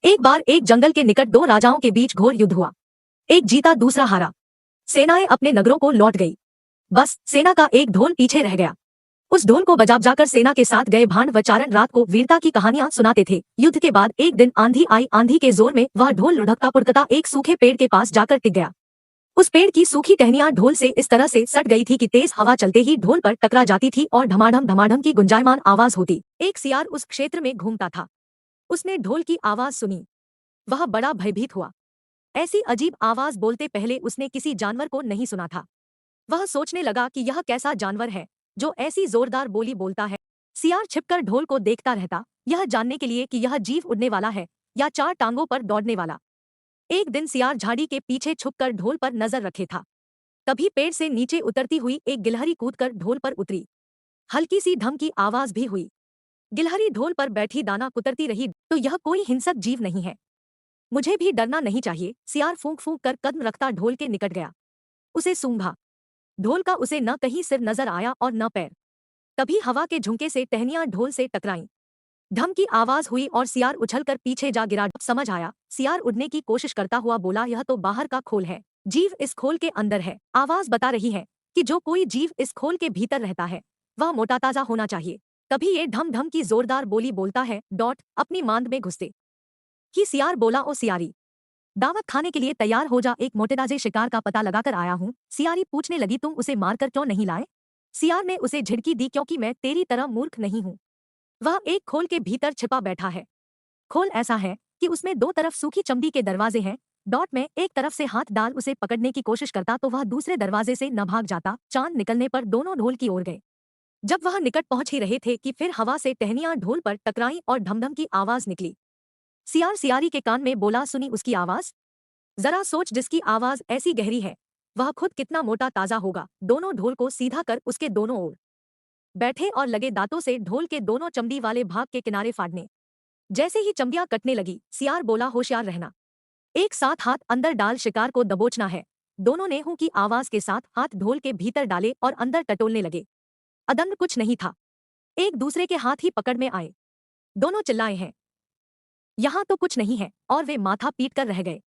एक बार एक जंगल के निकट दो राजाओं के बीच घोर युद्ध हुआ। एक जीता दूसरा हारा। सेनाएं अपने नगरों को लौट गई। बस सेना का एक ढोल पीछे रह गया। उस ढोल को बजा बजाकर सेना के साथ गए भांड व चारण रात को वीरता की कहानियां सुनाते थे। युद्ध के बाद एक दिन आंधी आई। आंधी के जोर में वह ढोल लुढ़कता पुढ़कता एक सूखे पेड़ के पास जाकर टिक गया। उस पेड़ की सूखी टहनियां ढोल से इस तरह से सट गई थी कि तेज हवा चलते ही ढोल पर टकरा जाती थी और धमाधम धमाधम की गुंजायमान आवाज होती। एक सियार उस क्षेत्र में घूमता था। उसने ढोल की आवाज सुनी। वह बड़ा भयभीत हुआ। ऐसी अजीब आवाज बोलते पहले उसने किसी जानवर को नहीं सुना था। वह सोचने लगा कि यह कैसा जानवर है जो ऐसी जोरदार बोली बोलता है। सियार छिपकर ढोल को देखता रहता, यह जानने के लिए कि यह जीव उड़ने वाला है या चार टांगों पर दौड़ने वाला। एक दिन सियार झाड़ी के पीछे छुपकर ढोल पर नजर रखे था। तभी पेड़ से नीचे उतरती हुई एक गिलहरी कूदकर ढोल पर उतरी। हल्की सी धम की आवाज भी हुई। गिलहरी ढोल पर बैठी दाना कुतरती रही, तो यह कोई हिंसक जीव नहीं है, मुझे भी डरना नहीं चाहिए। सियार फूंक फूंक कर कदम रखता ढोल के निकट गया। उसे सूंघा। ढोल का उसे न कहीं सिर नजर आया और न पैर। तभी हवा के झुंके से टहनियां ढोल से टकराईं। ढम की आवाज हुई और सियार उछलकर पीछे जा गिरा। समझ आया। सियार उड़ने की कोशिश करता हुआ बोला, यह तो बाहर का खोल है, जीव इस खोल के अंदर है। आवाज बता रही है कि जो कोई जीव इस खोल के भीतर रहता है वह मोटा ताजा होना चाहिए, तभी ये ढम ढम की जोरदार बोली बोलता है। अपनी मांद में घुसते ही सियार बोला, ओ सियारी, दावत खाने के लिए तैयार हो जा, एक मोटेताजे शिकार का पता लगाकर आया हूँ। सियारी पूछने लगी, तुम उसे मारकर क्यों नहीं लाए? सियार ने उसे झिड़की दी, क्योंकि मैं तेरी तरह मूर्ख नहीं हूँ। वह एक खोल के भीतर छिपा बैठा है। खोल ऐसा है कि उसमें दो तरफ सूखी चमड़ी के दरवाजे हैं। मैं एक तरफ से हाथ डाल उसे पकड़ने की कोशिश करता तो वह दूसरे दरवाजे से न भाग जाता। चांद निकलने पर दोनों ढोल की ओर गए। जब वह निकट पहुंच ही रहे थे कि फिर हवा से टहनियां ढोल पर टकराईं और ढमढम की आवाज निकली। सियार सियारी के कान में बोला, सुनी उसकी आवाज? जरा सोच, जिसकी आवाज ऐसी गहरी है वह खुद कितना मोटा ताजा होगा। दोनों ढोल को सीधा कर उसके दोनों ओर बैठे और लगे दांतों से ढोल के दोनों चमड़ी वाले भाग के किनारे फाड़ने। जैसे ही चमड़ियां कटने लगी, सियार बोला, होशियार रहना, एक साथ हाथ अंदर डाल, शिकार को दबोचना है। दोनों ने हूं की आवाज के साथ हाथ ढोल के भीतर डाले और अंदर टटोलने लगे। अदंग कुछ नहीं था, एक दूसरे के हाथ ही पकड़ में आए। दोनों चिल्लाए हैं, यहाँ तो कुछ नहीं है, और वे माथा पीट कर रह गए।